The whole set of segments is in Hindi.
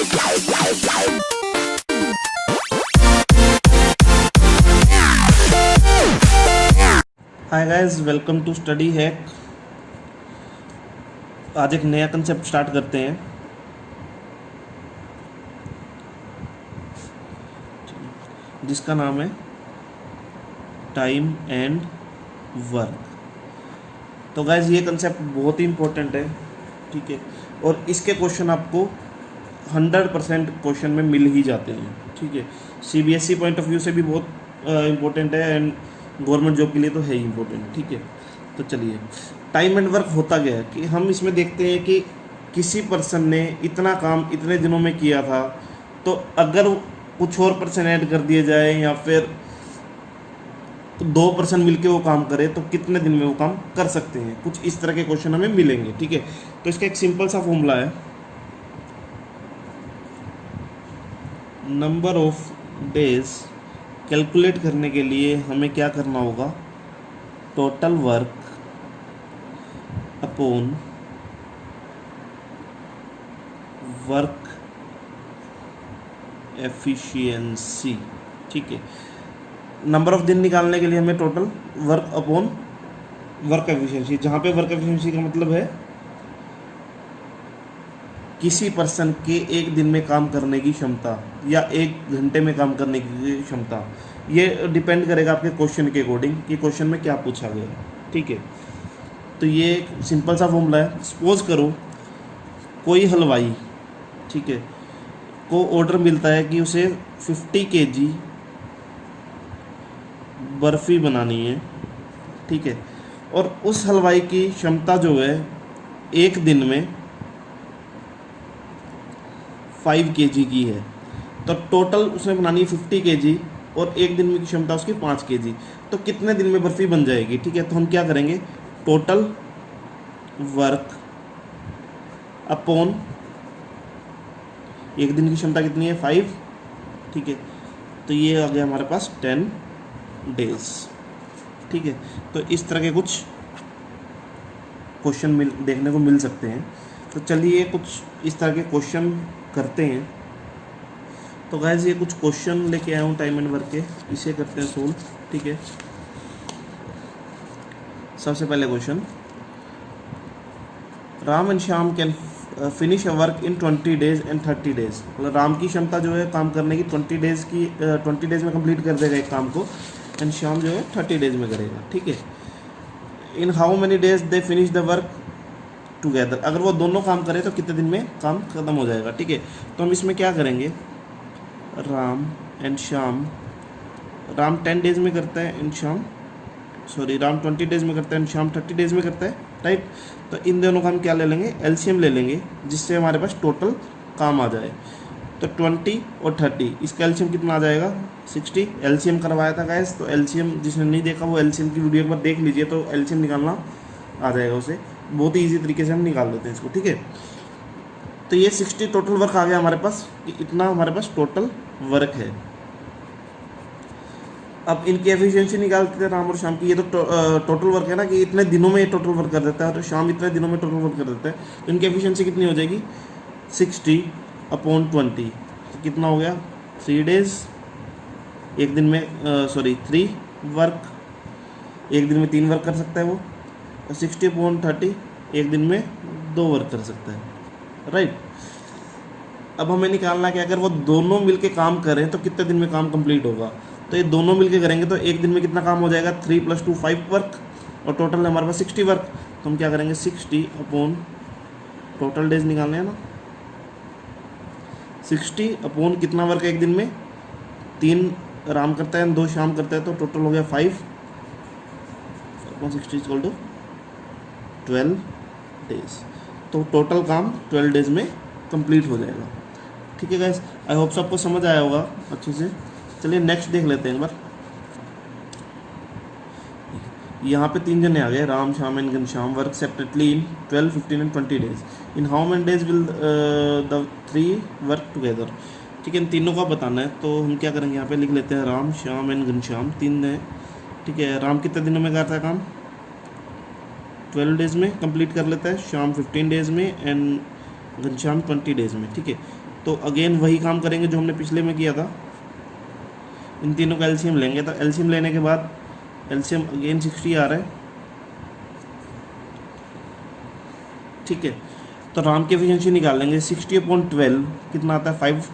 Hi guys, welcome to study hack. आज एक नया कंसेप्ट स्टार्ट करते हैं। जिसका नाम है टाइम एंड वर्क। तो गाइस ये कंसेप्ट बहुत ही इम्पोर्टेंट है, ठीक है। और इसके क्वेश्चन आपको 100% क्वेश्चन में मिल ही जाते हैं, ठीक है। सीबीएसई पॉइंट ऑफ व्यू से भी बहुत इम्पोर्टेंट है एंड गवर्नमेंट जॉब के लिए तो है ही इम्पोर्टेंट, ठीक है। तो चलिए, टाइम एंड वर्क होता क्या है कि हम इसमें देखते हैं कि किसी पर्सन ने इतना काम इतने दिनों में किया था, तो अगर कुछ और पर्सन ऐड कर दिए जाए या फिर 2 पर्सन मिलके वो काम करे तो कितने दिन में वो काम कर सकते हैं। कुछ इस तरह के क्वेश्चन हमें मिलेंगे, ठीक है। तो इसका एक सिंपल सा फॉर्मूला है, नंबर ऑफ डेज कैलकुलेट करने के लिए हमें क्या करना होगा, total work upon work efficiency, ठीक है। नंबर ऑफ दिन निकालने के लिए हमें total work upon work efficiency, जहाँ पे वर्क एफिशिएंसी का मतलब है किसी पर्सन के एक दिन में काम करने की क्षमता या 1 घंटे में काम करने की क्षमता। ये डिपेंड करेगा आपके क्वेश्चन के अकॉर्डिंग कि क्वेश्चन में क्या पूछा गया है, ठीक है। तो ये एक सिंपल सा फॉर्मूला है। सपोज करो कोई हलवाई, ठीक है, को ऑर्डर मिलता है कि उसे 50 kg बर्फ़ी बनानी है, ठीक है। और उस हलवाई की क्षमता जो है एक दिन में 5 kg की है, तो टोटल उसने बनानी है 50 kg और एक दिन में की क्षमता उसकी 5 kg। तो कितने दिन में बर्फ़ी बन जाएगी, ठीक है। तो हम क्या करेंगे, टोटल वर्क अपॉन एक दिन की क्षमता कितनी है 5, ठीक है। तो ये आ गया हमारे पास 10 डेज, ठीक है। तो इस तरह के कुछ क्वेश्चन देखने को मिल सकते हैं। तो चलिए कुछ इस तरह के क्वेश्चन करते हैं। तो गाइस ये कुछ क्वेश्चन लेके आया हूँ टाइम एंड वर्क के, इसे करते हैं सोल्व, ठीक है। सबसे पहले question, Ram and Shyam can finish a work in 20 days and 30 days. मतलब राम की क्षमता जो है काम करने की 20 डेज में कंप्लीट कर देगा एक काम को, एंड श्याम जो है 30 डेज में करेगा, ठीक है। इन how many days they finish the work together. अगर वो दोनों काम करें तो कितने दिन में काम खत्म हो जाएगा, ठीक है। तो हम इसमें क्या करेंगे, राम एंड श्याम, राम 10 डेज में करता है एंड श्याम राम 20 डेज में करता है एंड श्याम 30 डेज में करता है, राइट। तो इन दोनों का हम क्या ले लेंगे, एलसीएम ले लेंगे, जिससे हमारे पास टोटल काम आ जाए। तो 20 और 30, इसका एलसीएम कितना आ जाएगा 60। एलसीएम करवाया था गाइस, तो एलसीएम जिसने नहीं देखा वो एलसीएम की वीडियो एक बार देख लीजिए, तो एलसीएम निकालना आ जाएगा उसे। बहुत ही ईजी तरीके से हम निकाल देते हैं इसको, ठीक है। तो ये 60 टोटल वर्क आ गया हमारे पास, इतना हमारे पास टोटल वर्क है। अब इनकी एफिशिएंसी निकालते हैं राम और श्याम की। ये तो टोटल वर्क है ना, कि इतने दिनों में ये टोटल वर्क कर देता है और श्याम इतने दिनों में टोटल वर्क कर देता है। तो इनकी एफिशिएंसी कितनी हो जाएगी, 60/20। तो कितना हो गया, 3 डेज, एक दिन में 3 वर्क, एक दिन में 3 वर्क कर सकता है वो। 60/30 एक दिन में 2 वर्क कर सकता है, राइट। अब हमें निकालना है कि अगर वो दोनों मिलके काम करें तो कितने दिन में काम कंप्लीट होगा। तो ये दोनों मिलके करेंगे तो एक दिन में कितना काम हो जाएगा, 3 + 2 5 वर्क, और टोटल हमारे पास 60 वर्क। तो हम क्या करेंगे, 60 टोटल डेज निकालने हैं ना, 60 कितना वर्क है एक दिन में, 3 राम करता है 2 श्याम करता है, तो टोटल हो गया 5/60 = 12 डेज। तो टोटल काम 12 डेज में कंप्लीट हो जाएगा, ठीक है गाइस। आई होप सबको समझ आया होगा अच्छे से। चलिए नेक्स्ट देख लेते हैं एक बार। यहाँ पे 3 जने आ गए, Ram Shyam and Ghanshyam work separately in 12, 15 and 20 days. In how many days will the 3 work together, ठीक है। इन तीनों का बताना है, तो हम क्या करेंगे, यहाँ पे लिख लेते हैं राम श्याम एंड घनश्याम, 3 है, ठीक है। राम कितने दिनों में करता है काम, 12 डेज में कंप्लीट कर लेता है, श्याम 15 डेज में एंड घनश्याम 20 डेज में, ठीक है। तो अगेन वही काम करेंगे जो हमने पिछले में किया था, इन तीनों का एलसीएम लेंगे। तो एलसीएम लेने के बाद एलसीएम अगेन 60 आ रहा है, ठीक है। तो राम की एफिशिएंसी निकाल लेंगे, 60/12 कितना आता है 5,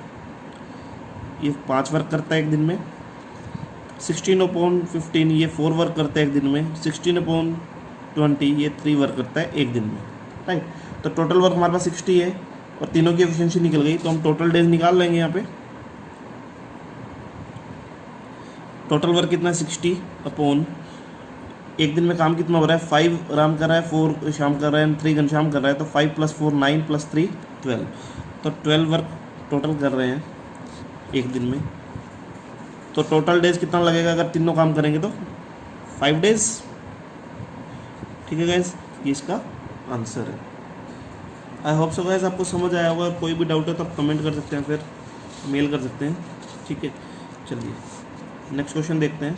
ये 5 वर्क करता है एक दिन में। 16/15 ये 4 वर्क करता है एक दिन में। 16/20 ये 3 वर्क करता है एक दिन में, राइट। तो टोटल वर्क हमारे पास 60 है और तीनों की एफिशिएंसी निकल गई। तो हम टोटल डेज निकाल लेंगे यहाँ पे। टोटल वर्क कितना है 60 अपॉन एक दिन में काम कितना हो रहा है 5 राम कर रहा है, 4 शाम कर रहा है, 3 घनश्याम कर रहा है। तो 5 + 4 9 + 3 12। तो 12 वर्क टोटल कर रहे हैं एक दिन में। तो टोटल डेज कितना लगेगा अगर तीनों काम करेंगे तो 5 डेज, ठीक है गाइस, ये इसका आंसर है। आई होप सो गाइस आपको समझ आया होगा। कोई भी डाउट है तो आप कमेंट कर सकते हैं, फिर मेल कर सकते हैं, ठीक है। चलिए नेक्स्ट क्वेश्चन देखते हैं।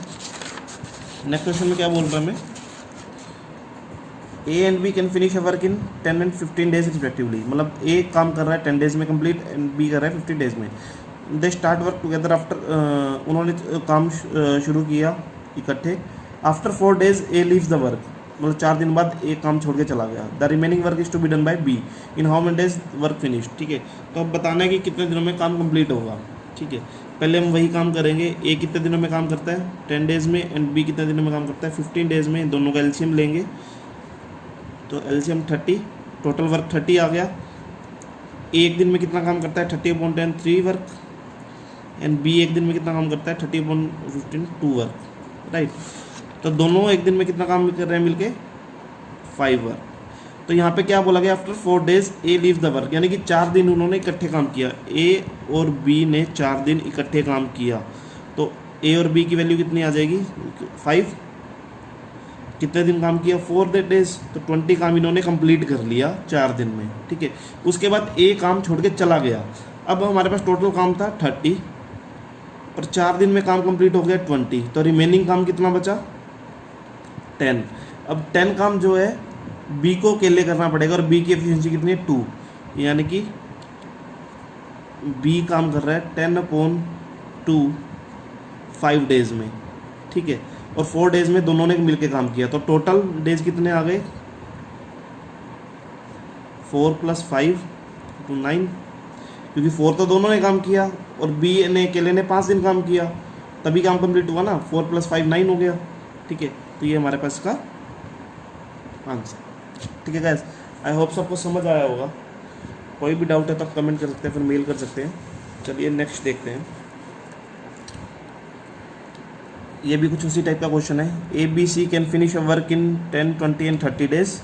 नेक्स्ट क्वेश्चन में क्या बोल रहा है हमें, A and B can finish a work in 10 and 15 days respectively. मतलब ए काम कर रहा है 10 डेज में कंप्लीट एंड बी कर रहा है 50 डेज में। They start work together after, उन्होंने काम शुरू किया इकट्ठे। After 4 days A leaves the work, मतलब 4 दिन बाद एक काम छोड़ के चला गया। The remaining work is to be done by B in how many days work finish, ठीक है। तो अब बताना है कि कितने दिनों में काम कंप्लीट होगा, ठीक है। पहले हम वही काम करेंगे, ए कितने दिनों में काम करता है 10 डेज में एंड बी कितने दिनों में काम करता है 15 डेज में। दोनों का एलसीएम लेंगे, तो एलसीएम 30, टोटल वर्क 30 आ गया। ए एक दिन में कितना काम करता है 30/10 3 वर्क एंड बी एक दिन में कितना काम करता है 30/15 2 वर्क, राइट। तो दोनों एक दिन में कितना काम कर रहे हैं मिलके 5 वर्क। तो यहाँ पे क्या बोला गया, after 4 days A leave the work, यानी कि 4 दिन उन्होंने इकट्ठे काम किया। ए और बी ने 4 दिन इकट्ठे काम किया। तो ए और बी की वैल्यू कितनी आ जाएगी 5। कितने दिन काम किया 4 डेज, तो 20 काम इन्होंने कंप्लीट कर लिया 4 दिन में, ठीक है। उसके बाद ए काम छोड़ के चला गया। अब हमारे पास टोटल काम था 30 और 4 दिन में काम कंप्लीट हो गया 20। तो रिमेनिंग काम कितना बचा 10। अब 10 काम जो है बी को अकेले करना पड़ेगा और बी की एफिशिएंसी कितनी है 2, यानी कि बी काम कर रहा है 10/2 5 डेज में, ठीक है। और 4 डेज में दोनों ने मिलके काम किया। तो टोटल डेज कितने आ गए 4 + 5 = 9, क्योंकि 4 तो दोनों ने काम किया और बी ने अकेले ने 5 दिन काम किया, तभी काम कंप्लीट हुआ ना। 4 + 5 9 हो गया, ठीक है। तो ये हमारे पास का आंसर, ठीक है गाइस। आई होप सबको समझ आया होगा। कोई भी डाउट है तो आप कमेंट कर सकते हैं, फिर मेल कर सकते हैं। चलिए नेक्स्ट देखते हैं। ये भी कुछ उसी टाइप का क्वेश्चन है। A B C can finish a work in 10 20 and 30 days.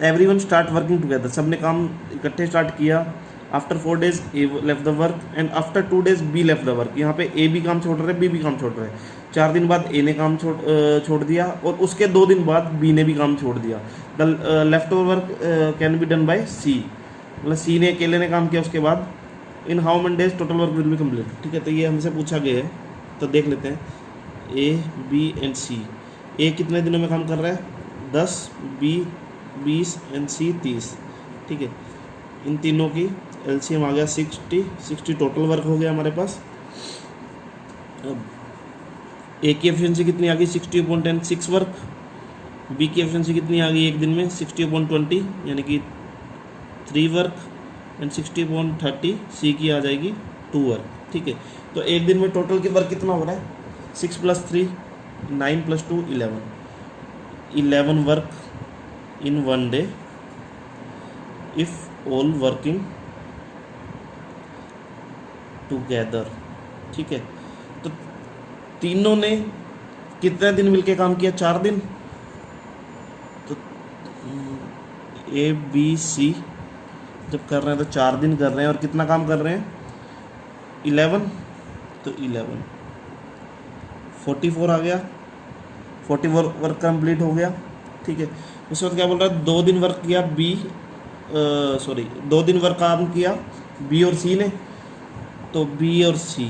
Everyone start working together, सबने काम इकट्ठे स्टार्ट किया। After 4 days A left the work and after 2 days B left the work. यहाँ पे ए भी काम छोड़ रहे हैं, बी भी काम छोड़ रहे हैं। 4 दिन बाद ए ने काम छोड़ दिया और उसके 2 दिन बाद बी ने भी काम छोड़ दिया। The left over work can be done by C, मतलब सी ने अकेले ने काम किया उसके बाद। In how many days total work will be complete, ठीक है। तो ये हमसे पूछा गया है, तो देख लेते हैं। ए बी एंड सी, ए कितने दिनों में काम कर रहा है 10, बी 20 एंड सी 30, ठीक है। इन तीनों की एलसीएम आ गया 60 टोटल वर्क हो गया हमारे पास। अब ए की एफिशिएंसी कितनी आ गई 60/10 6 वर्क। बी की एफिशिएंसी कितनी आ गई एक दिन में 60/20 यानी कि 3 वर्क एंड 60/30 सी की आ जाएगी 2 वर्क, ठीक है। तो एक दिन में टोटल की वर्क कितना हो रहा है 6 + 3 9 + 2 11 work in 1 day if all working together, ठीक है। तो तीनों ने कितने दिन मिलके काम किया 4 दिन। तो ए बी सी जब कर रहे हैं तो 4 दिन कर रहे हैं और कितना काम कर रहे हैं 11, तो 11 44 आ गया, 44 वर्क कंप्लीट हो गया, ठीक है। उसके बाद क्या बोल रहा है 2 दिन वर्क किया बी 2 दिन वर्क काम किया बी और सी ने। तो बी और सी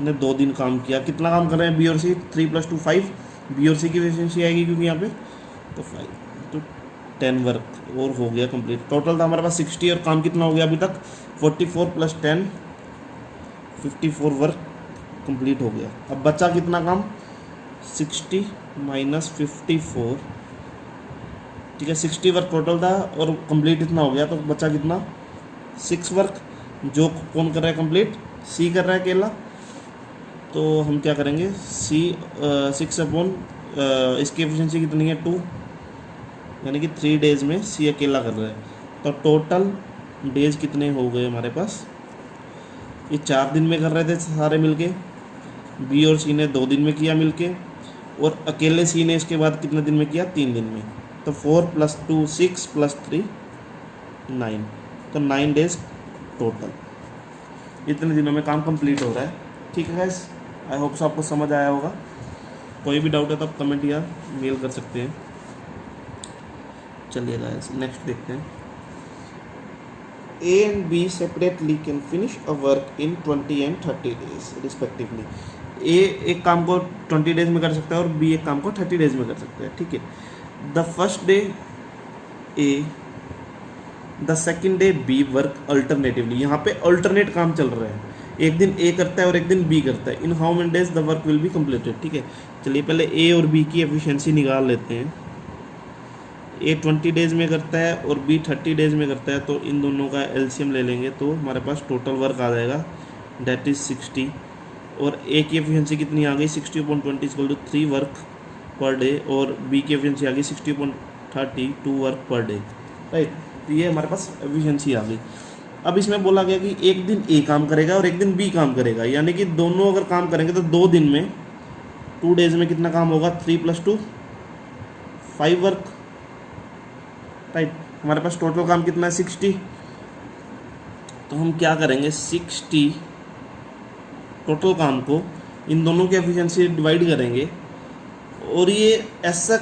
ने 2 दिन काम किया। कितना काम कर रहे हैं बी और सी 3 + 2 5। बी और सी की एफिशिएंसी आएगी क्योंकि यहाँ पे तो 5 तो 10 वर्क और हो गया कंप्लीट। टोटल था हमारे पास 60 और काम कितना हो गया अभी तक 44 + 10 54 वर्क कंप्लीट हो गया। अब बचा कितना काम 60 - 54, ठीक है। 60 वर्क टोटल था और कंप्लीट इतना हो गया, तो बचा कितना 6 वर्क। जो कौन कर रहा है कंप्लीट, सी कर रहा है अकेला। तो हम क्या करेंगे सी 6 अपॉन इसकी एफिशिएंसी कितनी है 2, यानी कि 3 डेज में सी अकेला कर रहा है। तो टोटल डेज कितने हो गए हमारे पास, ये 4 दिन में कर रहे थे सारे मिलके, बी और सी ने 2 दिन में किया मिलके, और अकेले सी ने इसके बाद कितने दिन में किया 3 दिन में। तो 4 + 2 6 + 3 9, तो 9 डेज टोटल। इतने दिनों में काम कंप्लीट हो रहा है, ठीक है गाइस। आई होप सो आपको समझ आया होगा। कोई भी डाउट है तो आप कमेंट या मेल कर सकते हैं। चलिए गाइस नेक्स्ट देखते हैं। A and B separately can finish a work in 20 and 30 days respectively. A एक काम को 20 डेज में कर सकता है और B एक काम को 30 डेज में कर सकता है, ठीक है। The first day A, the second day B work alternatively. यहाँ पे अल्टरनेट काम चल रहा है, एक दिन A करता है और एक दिन B करता है। इन how many days the work will be completed, ठीक है। चलिए पहले A और B की एफिशिएंसी निकाल लेते हैं। A 20 डेज में करता है और B 30 डेज में करता है, तो इन दोनों का एलसीएम ले लेंगे तो हमारे पास टोटल वर्क आ जाएगा डेट इज़ 60। और A की एफिशिएंसी कितनी आ गई 60/20 = 3 वर्क पर डे, और B की एफिशिएंसी आ गई 60/30 2 वर्क पर डे, राइट। तो ये हमारे पास एफिशिएंसी आ गई। अब इसमें बोला गया कि एक दिन A काम करेगा और एक दिन B काम करेगा, यानी कि दोनों अगर काम करेंगे तो 2 दिन में 2 डेज में कितना काम होगा 3 + 2 5 वर्क, राइट। हमारे पास टोटल काम कितना है 60। तो हम क्या करेंगे 60 टोटल काम को इन दोनों की एफिशिएंसी डिवाइड करेंगे, और ये ऐसा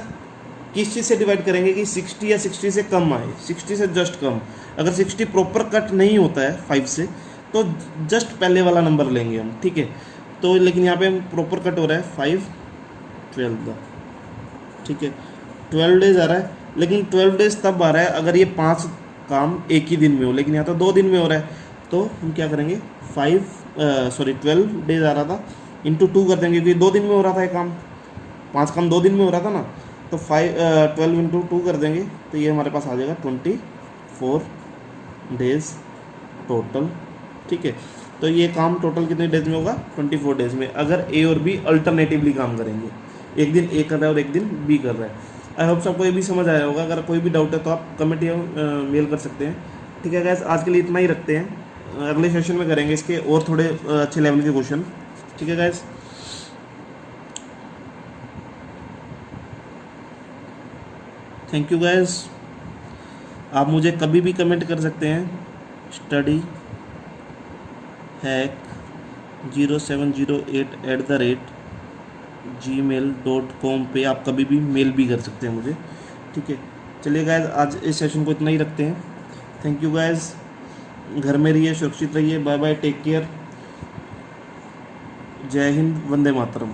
किस चीज़ से डिवाइड करेंगे कि 60 या 60 से कम आए, 60 से जस्ट कम। अगर 60 प्रॉपर कट नहीं होता है 5 से तो जस्ट पहले वाला नंबर लेंगे हम, ठीक है। तो लेकिन यहाँ पे प्रॉपर कट हो रहा है 5 12 का, ठीक है। 12 डेज आ रहा है, लेकिन 12 डेज तब आ रहा है अगर ये 5 काम एक ही दिन में हो, लेकिन यहाँ तो 2 दिन में हो रहा है। तो हम क्या करेंगे 12 डेज आ रहा था इंटू 2 कर देंगे, क्योंकि 2 दिन में हो रहा था ये काम, 5 काम 2 दिन में हो रहा था ना। तो 12 × 2 कर देंगे तो ये हमारे पास आ जाएगा 24 डेज टोटल, ठीक है। तो ये काम टोटल कितने डेज में होगा 24 डेज में, अगर A और B अल्टरनेटिवली काम करेंगे, एक दिन A कर रहा है और एक दिन B कर रहा है। आई होप सबको ये भी समझ आया होगा। अगर कोई भी डाउट है तो आप कमेंट या मेल कर सकते हैं, ठीक है गाइस। आज के लिए इतना ही रखते हैं, अगले सेशन में करेंगे इसके और थोड़े अच्छे लेवल के क्वेश्चन, ठीक है गाइस। Thank you guys. आप मुझे कभी भी कमेंट कर सकते हैं studyhack0708@gmail.com पे आप कभी भी मेल भी कर सकते हैं मुझे, ठीक है। चलिए गाइस आज इस सेशन को इतना ही रखते हैं। Thank you guys. घर में रहिए, सुरक्षित रहिए, बाय बाय, टेक केयर, जय हिंद, वंदे मातरम।